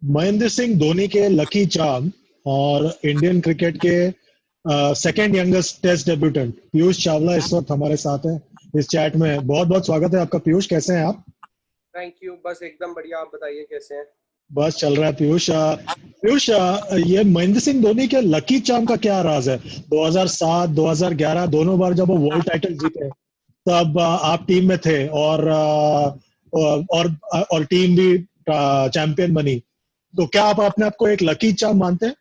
महेंद्र सिंह धोनी के lucky charm और Indian cricket के second youngest test debutant Piyush Chawla इस वक्त हमारे साथ हैं इस चैट में। बहुत बहुत स्वागत है आपका पीयूष, कैसे हैं आप? थैंक यू, बस एकदम बढ़िया। आप बताइए कैसे हैं? बस चल रहा है पीयूष। पीयूष, ये महेंद्र सिंह धोनी के लकी चार्म का क्या राज है? 2007 2011 दोनों बार जब वो वर्ल्ड टाइटल जीते तब आप टीम में थे और टीम भी चैंपियन बनी। तो क्या आप अपने आप को एक लकी चार्म मानते हैं?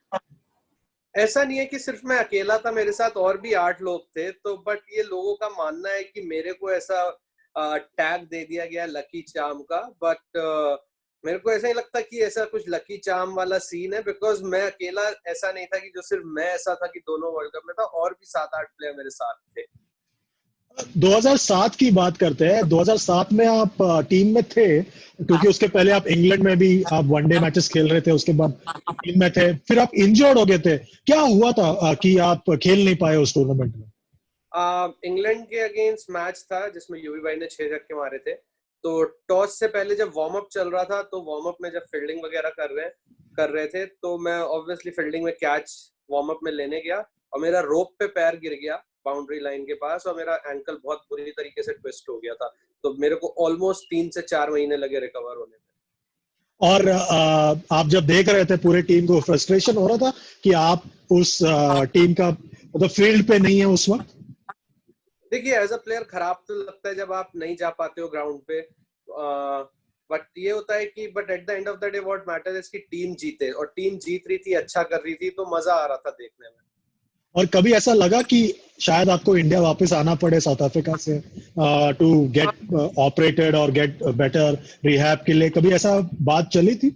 ऐसा नहीं है कि सिर्फ मैं अकेला था, मेरे साथ और भी 8 लोग थे। तो बट ये लोगों का मानना है कि मेरे को ऐसा टैग दे दिया गया लकी चार्म का। बट मेरे को ऐसा ही लगता कि ऐसा कुछ लकी चार्म वाला सीन है, बिकॉज मैं अकेला ऐसा नहीं था कि जो सिर्फ मैं ऐसा था कि दोनों वर्ल्ड कप में था, और भी 7-8 प्लेयर मेरे साथ थे। 2007 की बात करते हैं। 2007 में आप टीम में थे क्योंकि उसके पहले आप इंग्लैंड में भी आप वनडे मैचेस खेल रहे थे, उसके बाद टीम में थे, फिर आप इंजर्ड हो गए थे। क्या हुआ था कि आप खेल नहीं पाए उस टूर्नामेंट में? इंग्लैंड के अगेंस्ट मैच था जिसमें यूवी भाई ने 6 छक्के मारे थे। तो टॉस से पहले जब वार्म अप चल रहा था, तो वार्म अप में जब फील्डिंग वगैरह कर रहे थे, तो मैं ऑब्वियसली फील्डिंग में कैच वार्म अप में लेने गया और मेरा रोप पे पैर गिर गया बाउंड्री लाइन के पास, और मेरा एंकल बहुत बुरी तरीके से ट्विस्ट हो गया था। तो मेरे को ऑलमोस्ट 3 से 4 महीने लगे रिकवर होने में। और आप जब देख रहे थे पूरे टीम को, फ्रस्ट्रेशन हो रहा था कि आप उस टीम का मतलब फील्ड पे नहीं है उस वक्त? देखिए, एज अ प्लेयर खराब तो लगता है जब आप नहीं जा पाते हो ग्राउंड पे। बट ये होता है कि but at the end of the day what matter is कि टीम जीते, और टीम जीत रही थी, अच्छा कर रही थी, तो मजा आ रहा था देखने में। और कभी ऐसा लगा कि शायद आपको इंडिया वापस आना पड़े साउथ अफ्रीका से टू गेट ऑपरेटेड और गेट बेटर रिहैब के लिए? कभी ऐसा बात चली थी?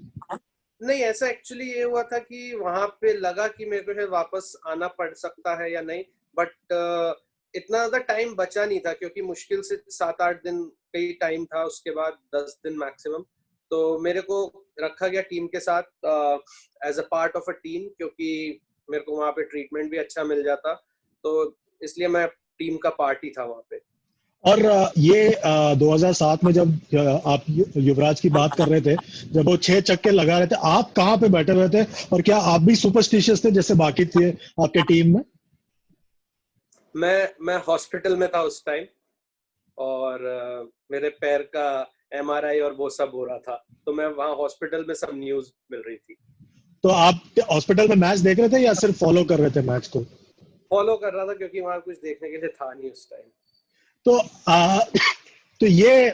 नहीं, ऐसा एक्चुअली ये हुआ था कि वहां पे लगा कि मेरे को शायद वापस आना पड़ सकता है या नहीं। बट इतना ज्यादा टाइम बचा नहीं था, क्योंकि मुश्किल से 7-8 दिन का ही टाइम था, उसके बाद 10 दिन मैक्सिमम। तो मेरे को रखा गया टीम के साथ as a part of a team, क्योंकि मेरे को वहां पे ट्रीटमेंट भी अच्छा मिल जाता, तो इसलिए मैं टीम का पार्ट ही था वहां पे। और ये 2007 में जब आप युवराज की बात कर रहे थे, जब वो 6 छक्के लगा रहे थे, आप कहाँ पे बैठे हुए थे? और क्या आप भी सुपरस्टिशियस थे जैसे बाकी थे आपके टीम में? मैं हॉस्पिटल में था उस टाइम, और मेरे पैर का एमआरआई और वो सब हो रहा था, तो मैं वहाँ हॉस्पिटल में सब न्यूज मिल रही थी। तो आप हॉस्पिटल में मैच देख रहे थे या सिर्फ फॉलो कर रहे थे मैच को? फॉलो कर रहा था, क्योंकि वहाँ कुछ देखने के लिए था नहीं उस टाइम। तो तो ये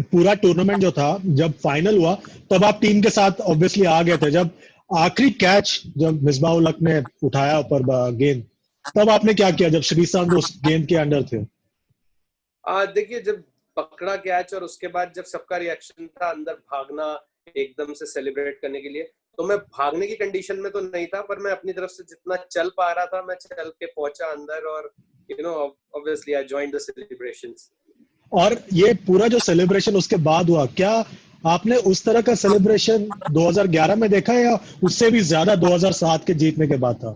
पूरा टूर्नामेंट जो था, जब फाइनल हुआ तब आप टीम के साथ ऑब्वियसली आ गए थे। जब आखिरी कैच जब मिसबाह उल हक ने उठाया ऊपर गेंद, तब आपने क्या किया जब श्रीशांत उस गेंद के अंडर थे? देखिए, जब पकड़ा कैच और उसके बाद जब सबका रिएक्शन था अंदर भागना एकदम से सेलिब्रेट करने के लिए, तो मैं भागने की कंडीशन में तो नहीं था, पर मैं अपनी तरफ से जितना चल पा रहा था मैं चल के पहुंचा अंदर, और obviously I joined the celebrations. और ये पूरा जो सेलिब्रेशन उसके बाद हुआ, क्या आपने उस तरह का सेलिब्रेशन 2011 में देखा या उससे भी ज्यादा 2007 के जीतने के बाद था?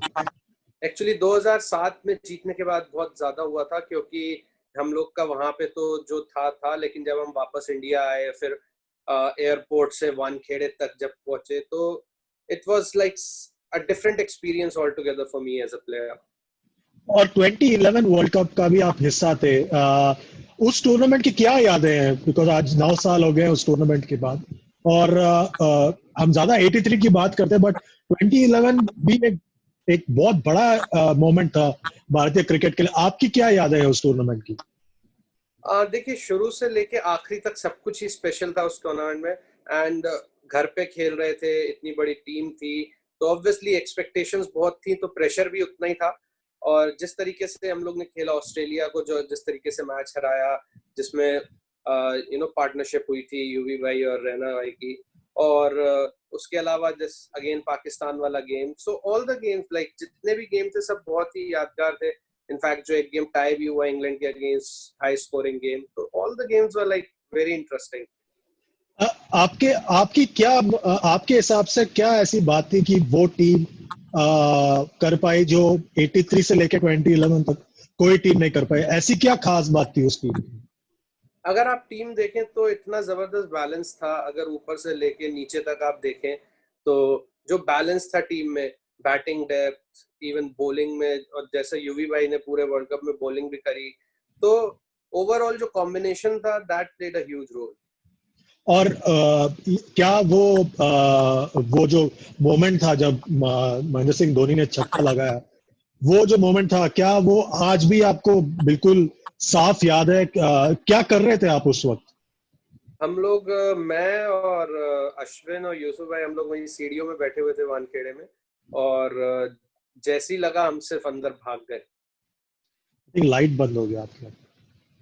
एक्चुअली 2007 में जीतने के बाद बहुत ज्यादा हुआ था, क्योंकि हम लोग का वहां पे तो जो था, लेकिन जब हम वापस इंडिया आए, फिर एयरपोर्ट से वानखेड़े तक जब पहुंचे, तो it was like a different experience all together for me as a player. और 2011 वर्ल्ड कप का भी आप हिस्सा थे। उस टूर्नामेंट की क्या यादें हैं? बिकॉज आज 9 साल हो गए उस टूर्नामेंट के बाद। और हम ज्यादा 83 की बात करते हैं, बट 2011 भी एक बहुत बड़ा मोमेंट था भारतीय क्रिकेट के लिए। आपकी क्या यादें हैं उस टूर्नामेंट की? देखिए, शुरू से लेके आखिरी तक सब कुछ ही स्पेशल था उस टूर्नामेंट में। एंड घर पे खेल रहे थे, इतनी बड़ी टीम थी, तो ऑब्वियसली एक्सपेक्टेशंस बहुत थी, तो प्रेशर भी उतना ही था। और जिस तरीके से हम लोग ने खेला ऑस्ट्रेलिया को, जो जिस तरीके से मैच हराया, जिसमें पार्टनरशिप हुई थी यूवी भाई और रैना भाई की, और उसके अलावा जिस अगेन पाकिस्तान वाला game, so all the games, like जितने भी गेम थे सब बहुत ही यादगार थे। इनफैक्ट जो एक गेम टाई भी हुआ इंग्लैंड के अगेंस्ट, हाई स्कोरिंग गेम, तो all the games were like very interesting. आपके आपकी क्या आपके हिसाब से क्या ऐसी बात थी कि वो टीम कर पाई जो 83 से लेकर 2011 तक कोई टीम नहीं कर पाई? ऐसी क्या खास बात थी उस टीम की? अगर आप टीम देखें तो इतना जबरदस्त बैलेंस था, अगर ऊपर से लेके नीचे तक आप देखें, तो जो बैलेंस था टीम में, बैटिंग डेप्थ, इवन बॉलिंग में, और जैसे यूवी भाई ने पूरे वर्ल्ड कप में बॉलिंग भी करी, तो ओवरऑल जो कॉम्बिनेशन था that played a huge role. और क्या वो जो मोमेंट था जब महेंद्र सिंह धोनी ने छक्का लगाया, वो जो मोमेंट था, क्या वो आज भी आपको बिल्कुल साफ याद है? क्या कर रहे थे आप उस वक्त? हम लोग, मैं और अश्विन और यूसुफ भाई, हम लोग वहीं सीढ़ियों में बैठे हुए थे वानखेड़े में, और जैसी लगा हम सिर्फ अंदर भाग गए। लाइट बंद हो गया आपका?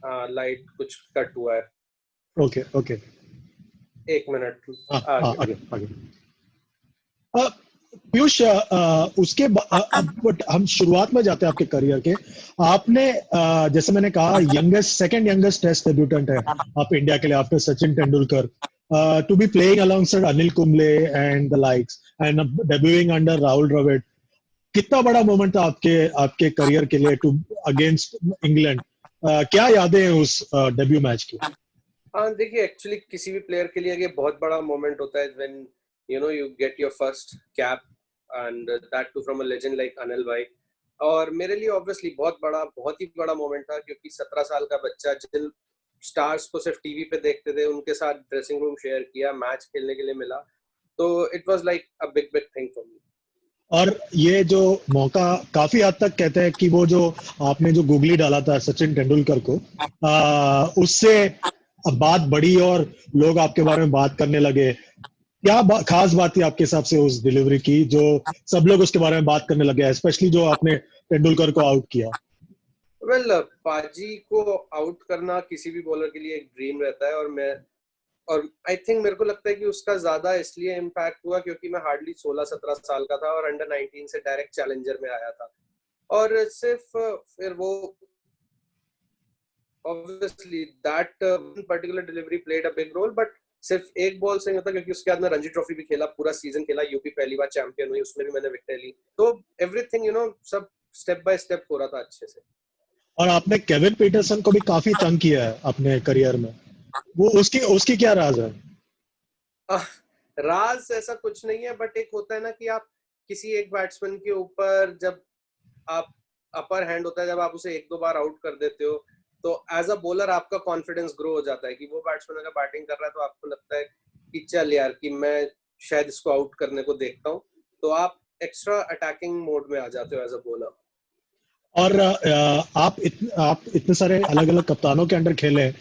हाँ, लाइट कुछ कट हुआ है। Okay okay. 1 मिनट हाँ आ हाँ, गया। आगे आगे। पीयूष, अब हम शुरुआत में जाते हैं आपके करियर के। आपने जैसे मैंने कहा, सेकंड यंगेस्ट टेस्ट डेब्यूटेंट है आप इंडिया के लिए after Sachin Tendulkar, to be playing alongside Anil Kumble and the likes, and debuting under Rahul Dravid. कितना बड़ा मोमेंट था आपके आपके करियर के लिए, टू अगेंस्ट इंग्लैंड? क्या यादें हैं उस डेब्यू मैच की? हाँ, देखिए, एक्चुअली किसी भी प्लेयर के लिए ये बहुत बड़ा मोमेंट होता है when you get your first cap, and that too from a legend like Anil भाई। और मेरे लिए ऑब्वियसली बहुत ही बड़ा मोमेंट था, क्योंकि 17 साल का बच्चा जिन स्टार्स को सिर्फ टीवी पे देखते थे, उनके साथ ड्रेसिंग रूम शेयर किया, मैच खेलने के लिए मिला, तो it was like a big big thing for me. और ये जो मौका, काफी हद तक कहते हैं कि वो जो आपने जो गूगली डाला था सचिन तेंदुलकर को, उससे बात बढ़ी और लोग आपके बारे में बात करने लगे। क्या खास बात थी आपके हिसाब से उस डिलीवरी की, जो सब लोग उसके बारे में बात करने लगे, स्पेशली जो आपने तेंदुलकर को आउट किया? वेल, पाजी को आउट करना किसी भी बॉलर के लिए एक ड्रीम रहता है, और आई थिंक मेरे को लगता है कि उसका ज्यादा इसलिए इम्पैक्ट हुआ क्योंकि मैं हार्डली 16-17 साल का था और अंडर 19 से डायरेक्ट चैलेंजर में आया था, और सिर्फ फिर वो obviously that particular delivery played a big role, but सिर्फ एक बॉल से नहीं होता, क्योंकि उसके बाद मैं रणजी ट्रॉफी भी खेला, पूरा सीजन खेला, यूपी पहली बार चैंपियन हुई, उसमें भी मैंने विकेट ली, तो एवरीथिंग सब स्टेप बाय स्टेप हो रहा था अच्छे से। और आपने केविन पीटरसन को भी काफी तंग किया है अपने करियर में, वो उसकी उसकी क्या राज है? आह, राज ऐसा कुछ नहीं है, बट एक होता है ना कि आप किसी एक बैट्समैन के ऊपर जब आप अपर हैंड होता है, जब आप उसे 1-2 बार आउट कर देते हो, तो एज अ बॉलर आपका कॉन्फिडेंस ग्रो हो जाता है कि वो बैट्समैन अगर बैटिंग कर रहा है तो आपको लगता है कि चल यार, कि मैं शायद इसको आउट करने को देखता हूँ, तो आप एक्स्ट्रा अटैकिंग मोड में आ जाते हो एज अ बॉलर। और आप इतने सारे अलग अलग कप्तानों के अंडर खेले हैं।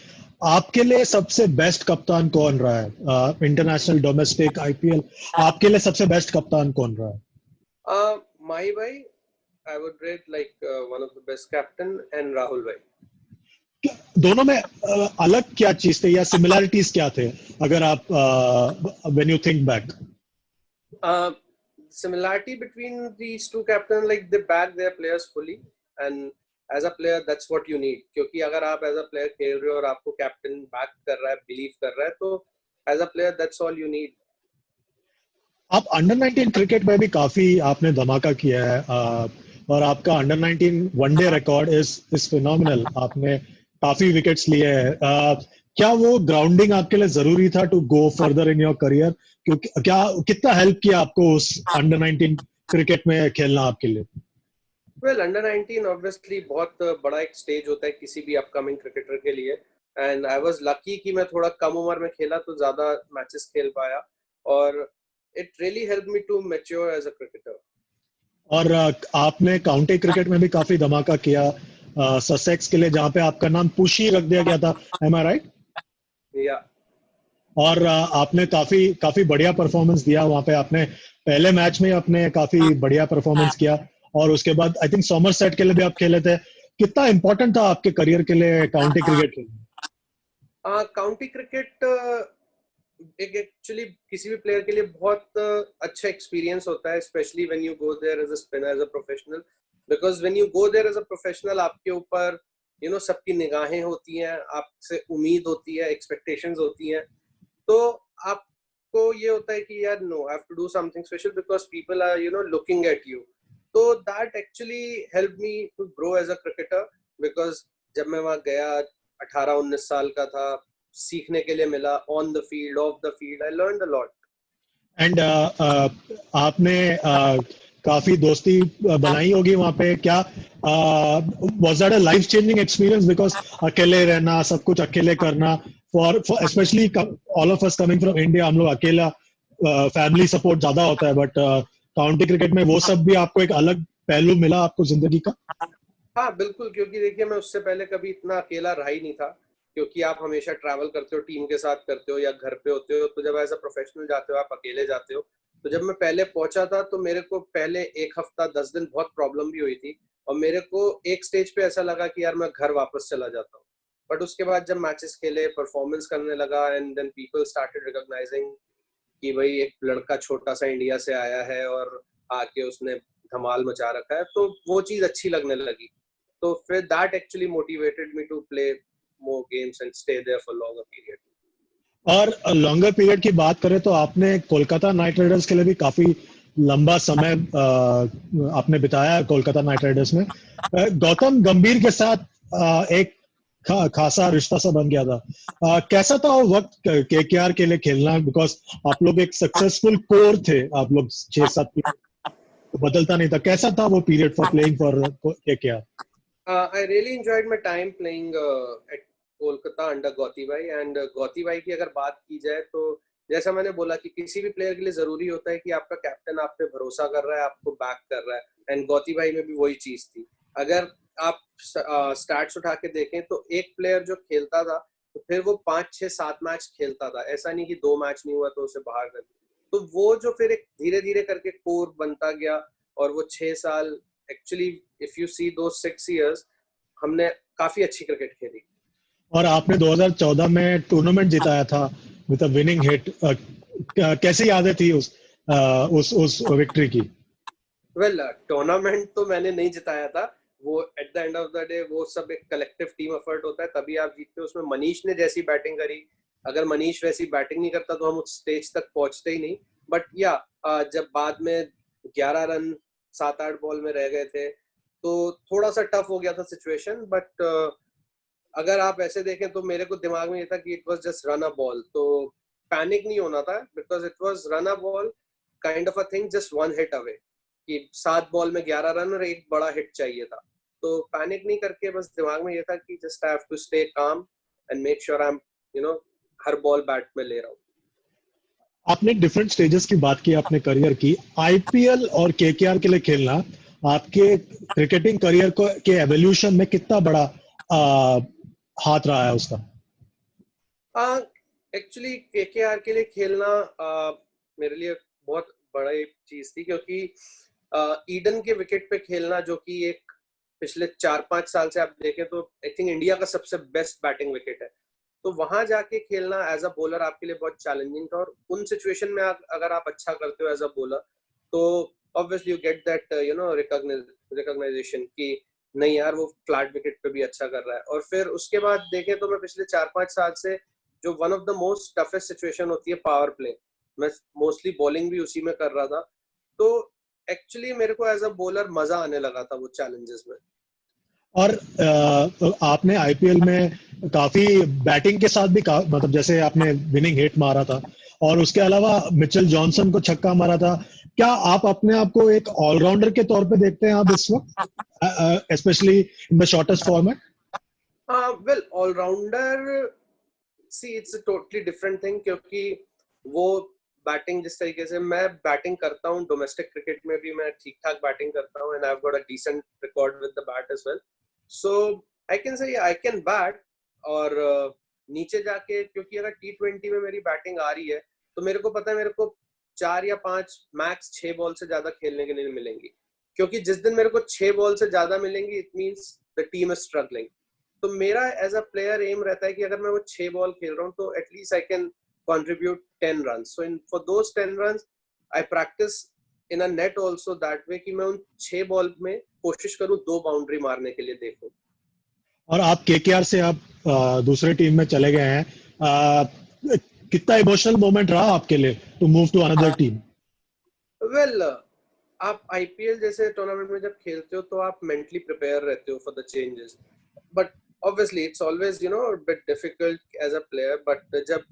आपके लिए सबसे बेस्ट कप्तान कौन रहा है, इंटरनेशनल, डोमेस्टिक, आईपीएल? आपके लिए सबसे बेस्ट कप्तान कौन रहा है? माही भाई, I would rate like one of the best captain, and Rahul भाई। दोनों में अलग क्या चीज थे या सिमिलैरिटीज क्या थे, अगर आप when you think back? Similarity between these two captains, like they back their players fully, and as a player that's what you need, क्योंकि अगर आप as a player खेल रहे हो और आपको कैप्टन बैक कर रहा है, बिलीव कर रहा है, तो as a player that's all you need। आप अंडर 19 क्रिकेट में भी काफी आपने धमाका किया है, और आपका under 19 one day record is phenomenal. आपने काफी विकेट्स लिए हैं। क्या वो ग्राउंडिंग आपके लिए जरूरी था to go further in your career? क्योंकि क्या कितना हेल्प किया आपको उस अंडर 19 क्रिकेट में खेलना आपके लिए? वेल, अंडर 19 ऑब्वियसली बहुत बड़ा एक स्टेज होता है किसी भी अपकमिंग क्रिकेटर के लिए, एंड आई वाज लकी कि मैं थोड़ा कम उम्र में खेला तो ज्यादा मैचेस खेल पाया, और it really help me to mature as a cricketer. और आपने काउंटी क्रिकेट में भी काफी धमाका किया, ससेक्स के लिए, जहां पे आपका नाम पुशी रख दिया गया था। एम आई राइट? या और आपने काफी काफी बढ़िया परफॉर्मेंस दिया वहां पे। आपने पहले मैच में अपने काफी बढ़िया परफॉर्मेंस किया, और उसके बाद आई थिंक सॉमरसेट के लिए भी आप खेले थे। कितना इंपॉर्टेंट था आपके करियर के लिए काउंटी क्रिकेट खेलना? काउंटी क्रिकेट एक एक्चुअली किसी भी प्लेयर के लिए बहुत अच्छा एक्सपीरियंस होता है, specially when you go there as a spinner, as a professional, because when you go there as a professional, आपके ऊपर सबकी निगाहें होती हैं, आपसे उम्मीद होती है, एक्सपेक्टेशंस होती हैं, तो आपको ये होता है कि यार, no, I have to do something special because people are looking at you, तो that actually help me to grow as a cricketer, because जब मैं वहां गया, 18-19 साल का था, सीखने के लिए मिला, on the field, of the field, I learned a lot. And आपने काफी दोस्ती बनाई होगी वहां पे, क्या was that a life changing experience? Because अकेले रहना, सब कुछ अकेले करना, for specially all of us coming from India, हम लोग अकेला, फैमिली सपोर्ट ज्यादा होता है, बट काउंटी क्रिकेट में वो सब भी आपको एक अलग पहलू मिला आपको जिंदगी का? हाँ बिल्कुल, क्योंकि देखिए मैं उससे पहले कभी इतना अकेला रहा ही नहीं था, क्योंकि आप हमेशा ट्रैवल करते हो, टीम के साथ करते हो या घर पे होते हो, तो जब एज अ प्रोफेशनल जाते हो आप अकेले जाते हो। तो जब मैं पहले पहुंचा था तो मेरे को पहले 1 हफ्ता 10 दिन बहुत प्रॉब्लम भी हुई थी, और मेरे को एक स्टेज पे ऐसा लगा कि यार मैं घर वापस चला जाता हूँ। बट उसके बाद जब मैचेस खेले, परफॉर्मेंस करने लगा, and then people started recognising कि भाई एक लड़का छोटा सा इंडिया से आया है और आके उसने धमाल मचा रखा है, तो वो चीज अच्छी लगने लगी। तो फिर that actually motivated me to play more games and stay there for longer period. और लॉन्गर पीरियड की बात करें तो आपने कोलकाता नाइट राइडर्स के लिए भी काफी लंबा समय आपने बिताया है कोलकाता नाइट राइडर्स में। गौतम गंभीर के साथ एक खासा रिश्ता सा बन गया था। कैसा था वो वक्त केकेआर के लिए खेलना? बिकॉज आप लोग एक सक्सेसफुल कोर थे, आप लोग 6-7 बदलता नहीं था। कैसा था वो period for playing for KKR? I really enjoyed my time playing at Kolkata under Gauti भाई। एंड गौती भाई की अगर बात की जाए तो जैसा मैंने बोला कि किसी भी प्लेयर के लिए जरूरी होता है कि आपका कैप्टन आप पे भरोसा कर रहा है, आपको बैक कर रहा है, एंड गौती भाई में भी वही चीज थी। अगर आप स्टैट्स उठा के देखें तो एक प्लेयर जो खेलता था तो फिर वो 5 6 7 मैच खेलता था, ऐसा नहीं कि 2 मैच नहीं हुआ तो उसे बाहर कर दिया। तो वो जो फिर एक धीरे धीरे करके कोर बनता गया, और वो 6 साल एक्चुअली, इफ यू सी दो 6 years, हमने काफी अच्छी क्रिकेट खेली। और आपने 2014 में टूर्नामेंट जिताया था विद अ विनिंग हिट। कैसी यादें थी उस विक्ट्री की? वेल, टूर्नामेंट तो मैंने नहीं जिताया था। वो at the end of the day वो सब एक कलेक्टिव टीम एफर्ट होता है, तभी आप जीतते हो। उसमें मनीष ने जैसी बैटिंग करी, अगर मनीष वैसी बैटिंग नहीं करता तो हम उस स्टेज तक पहुंचते ही नहीं। बट या जब बाद में 11 रन 7 8 बॉल में रह गए थे तो थोड़ा सा टफ हो गया था सिचुएशन। बट अगर आप ऐसे देखें तो मेरे को दिमाग में ये था कि it was just run a ball, तो पैनिक नहीं होना था, because it was run a ball kind of a thing, just 1 hit away, कि 7 बॉल में 11 रन और एक बड़ा हिट चाहिए था। तो पैनिक नहीं करके बस दिमाग में ये था कि just I have to stay calm and make sure I am you know हर बॉल बैट में ले रहा हूँ। आपने डिफरेंट स्टेजेस की बात की अपने करियर की। आईपीएल और केकेआर के लिए खेलना आपके क्रिकेटिंग करियर को के एवोल्यूशन में कितना बड़ा आ, हाथ रहा है उसका? एक्चुअली केकेआर के लिए खेलना मेरे लिए बहुत बड़ा एक चीज थी, क्योंकि ईडन के विकेट पे खेलना, जो कि एक पिछले 4 5 साल से आप देखें तो आई थिंक इंडिया का सबसे बेस्ट बैटिंग विकेट है। तो वहां जाके खेलना एज अ बॉलर आपके लिए बहुत चैलेंजिंग था, और उन सिचुएशन में अगर आप अच्छा करते हो एज अ बॉलर तो obviously you get that recognition कि नहीं यार वो फ्लैट विकेट पे भी अच्छा कर रहा है। और फिर उसके बाद देखें तो मैं पिछले 4 5 साल से जो one of the most toughest situation होती है पावर प्ले, मैं मोस्टली बॉलिंग भी उसी में कर रहा था। तो एक्चुअली मेरे को एज अ बॉलर मजा आने लगा था वो चैलेंजेस में। और आपने आईपीएल में काफी बैटिंग के साथ भी मतलब जैसे आपने विनिंग हिट मारा था और उसके अलावा मिचेल जॉनसन को छक्का मारा था। क्या आप अपने आप को एक ऑलराउंडर के तौर पे देखते हैं आप इस वक्त, specially in the shortest format? Well, all-rounder, see it's a totally different thing, क्योंकि वो बैटिंग जिस तरीके से मैं बैटिंग करता हूँ डोमेस्टिक क्रिकेट में भी मैं ठीक ठाक बैटिंग करता हूँ, and I have got a decent record with the bat as well. So I can say I can bat. और नीचे जाके क्योंकि अगर T20 में मेरी बैटिंग आ रही है तो मेरे को पता है मेरे को 4 या 5 मैक्स 6 बॉल से ज्यादा खेलने के लिए मिलेंगी, क्योंकि जिस दिन मेरे को 6 बॉल से ज्यादा मिलेंगी it means the team is struggling. तो मेरा एज अ प्लेयर एम रहता है कि अगर मैं वो 6 बॉल खेल रहा हूँ तो at least I can contribute 10 runs. So for those 10 runs, I practice in a net also that way कि मैं उन 6 बॉल में कोशिश करूँ 2 बाउंड्री मारने के लिए देखूं। और आप केकेआर से आप दूसरे टीम में चले गए हैं। कितना इमोशनल मोमेंट रहा आपके लिए to move to another team? Well, आप आईपीएल जैसे टूर्नामेंट में जब खेलते हो तो आप मेंटली प्रिपेयर रहते हो for the changes, but obviously it's always bit difficult as a player. But जब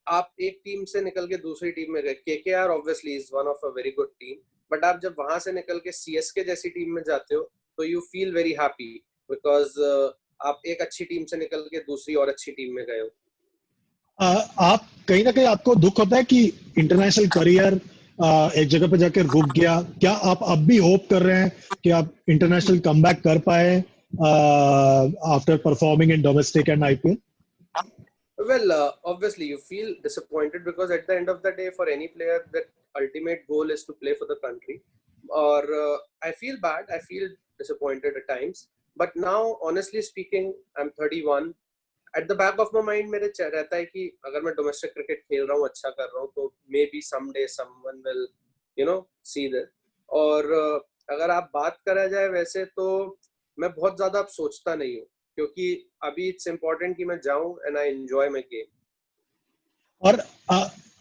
आप एक टीम से निकल के दूसरी टीम में गए, KKR obviously is one of a very good team, but आप जब वहां से निकल के सीएसके जैसी टीम में जाते हो तो you feel very happy because आप एक अच्छी टीम से निकल के दूसरी और अच्छी टीम में गए हो। आप कहीं ना कहीं आपको दुख होता है कि इंटरनेशनल करियर एक जगह पे जाकर रुक गया? क्या आप अब भी होप कर रहे हैं कि आप इंटरनेशनल कमबैक कर पाए after performing in domestic and IPL? Well, obviously, you feel disappointed because at the end of the day, for any player, the ultimate goal is to play for the country. Or I feel bad, I feel disappointed at times. But now, honestly speaking, I'm 31. At the back of my mind, मेरे रहता है कि अगर मैं domestic cricket खेल रहा हूँ, अच्छा कर रहा हूँ, तो may be someday someone will, see that. और अगर आप बात करा जाए वैसे तो मैं बहुत ज्यादा अब सोचता नहीं हूँ, क्योंकि अभी इट्स इम्पोर्टेंट कि मैं जाऊं and I enjoy my game. और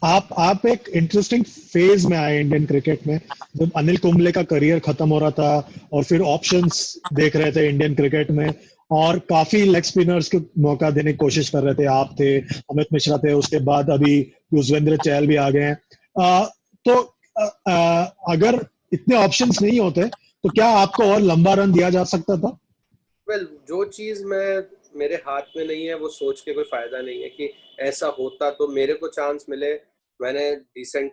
आप एक इंटरेस्टिंग फेज में आए इंडियन क्रिकेट में, जब अनिल कुंबले का करियर खत्म हो रहा था और फिर ऑप्शंस देख रहे थे इंडियन क्रिकेट में, और काफी लेग स्पिनर्स को मौका देने की कोशिश कर रहे थे। आप थे, अमित मिश्रा थे, उसके बाद अभी युजवेंद्र चहल भी आ गए हैं। तो अगर इतने ऑप्शंस नहीं होते तो क्या आपको और लंबा रन दिया जा सकता था? वेल, जो चीज मेरे हाथ में नहीं है वो सोच के कोई फायदा नहीं है कि ऐसा होता तो मेरे को चांस मिले। मैंने decent,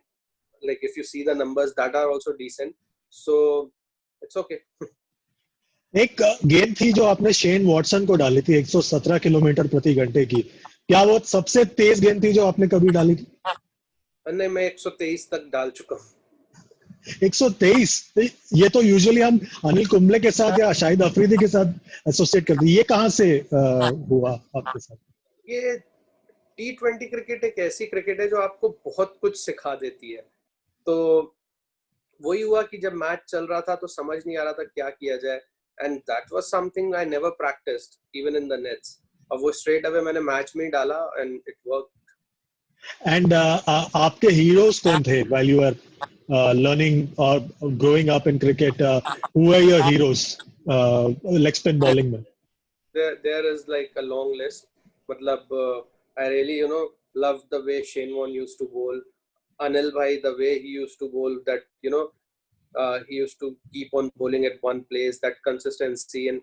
like if you see the numbers that are also decent, so it's okay. एक गेंद थी जो आपने शेन वॉटसन को डाली थी 117 किलोमीटर प्रति घंटे की। क्या वो सबसे तेज गेंद थी जो आपने कभी डाली थी? नहीं, मैं 123 तक डाल चुका हूँ। 123? ये तो यूजुअली हम अनिल कुंबले के साथ या शाहिद अफरीदी के साथ एसोसिएट करते हैं। ये कहाँ से हुआ आपके साथ? ये T20 क्रिकेट एक ऐसी क्रिकेट है जो आपको बहुत कुछ सिखा देती है। तो वही हुआ कि जब मैच चल रहा था तो समझ नहीं आ रहा था क्या किया जाए, and that was something I never practised even in the nets. अब वो स्ट्रेट अवे मैंने मैच में ही डाला एंड इट वर्क। एंड आपके हीरोज कौन थे while you were learning or growing up in cricket? Who were your heroes leg spin bowling में? There is like a long list. मतलब I really love the way Shane Warne used to bowl. Anil bhai, the way he used to bowl, that he used to keep on bowling at one place, that consistency. And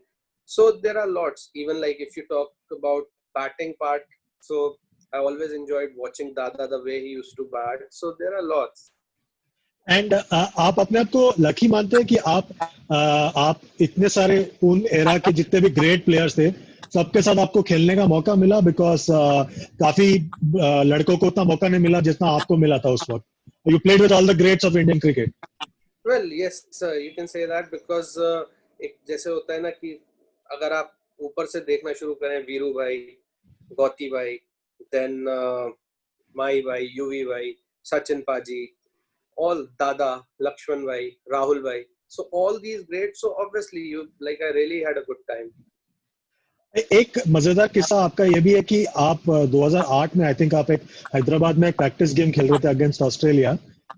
so there are lots. Even like if you talk about batting part, so I always enjoyed watching Dada, the way he used to bat. So there are lots. And आप अपने आप को lucky मानते हैं कि आप इतने सारे उन एरा के जितने भी ग्रेट प्लेयर्स थे सबके साथ आपको खेलने का मौका मिला? बिकॉज काफी लड़कों को उतना मौका नहीं मिला जितना आपको मिला था उस वक्त। You played with all the greats of Indian cricket. Well, yes, you can say that because एक जैसे होता है ना कि अगर आप ऊपर से देखना शुरू करें, वीरू भाई, गौती भाई, देन माई भाई, यूवी भाई, सचिन पाजी, all Dada, Lakshman bhai, Rahul bhai. So all these great. So obviously I really had a good time. एक मजेदार किस्सा आपका ये भी है कि आप 2008 में आई थिंक आप एक हैदराबाद में एक प्रैक्टिस गेम खेल रहे थे अगेंस्ट ऑस्ट्रेलिया,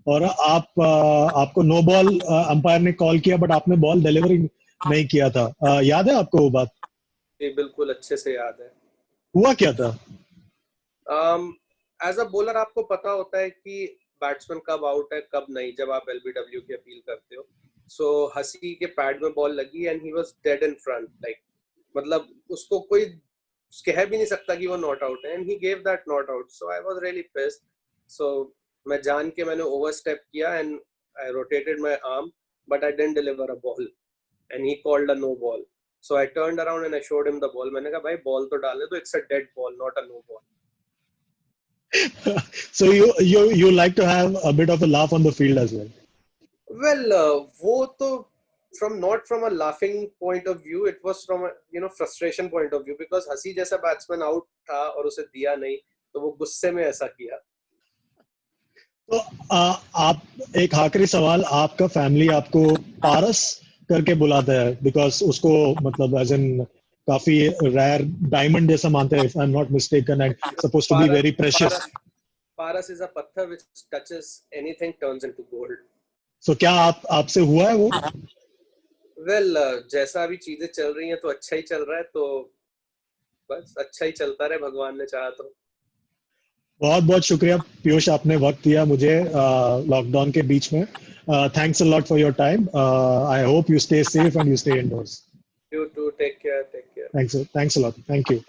और आपको नो बॉल अंपायर ने कॉल किया बट आपने बॉल डिलीवरी नहीं किया था। याद है आपको वो बात? ये बिल्कुल अच्छे से याद है। हुआ क्या था? एज अ बॉलर आपको पता होता है कि बैट्समैन कब आउट है कब नहीं, जब आप एलबीडब्ल्यू की अपील करते हो। सो हसी के पैड में बॉल लगी and he was dead in front, like मतलब उसको कोई कह भी नहीं सकता कि वो नॉट आउट है, and he gave that not out. So I was really pissed. So मैं जान के मैंने ओवरस्टेप किया and I rotated my arm, but I didn't deliver a ball and he called a no ball. So I turned around and I showed him the ball. मैंने कहा भाई ball तो डालने दो, it's a dead ball not a no ball. So you like to have a bit of a laugh on the field as well. Well, वो तो not from a laughing point of view, it was from a frustration point of view, because हसी जैसा batsman out था और उसे दिया नहीं, तो वो गुस्से में ऐसा किया। तो आप, एक आखिरी सवाल, आपका फैमिली आपको पारस करके बुलाता है बिकॉज उसको मतलब एज इन काफी रेयर डायमंड जैसा मानते हैं, if I am not mistaken, and suppose to be very precious. Paras is a patthar which touches anything turns into gold. So क्या आपसे हुआ है वो? Well, जैसा अभी चीजें चल रही हैं तो अच्छा ही चल रहा है, तो बस अच्छा ही चलता रहे, भगवान ने चाहा तो। बहुत बहुत शुक्रिया पीयूष, आपने वक्त दिया मुझे लॉकडाउन के बीच में. Thanks a lot for your time. I hope you stay safe and you stay indoors. You too, take care. Thanks a lot. Thank you.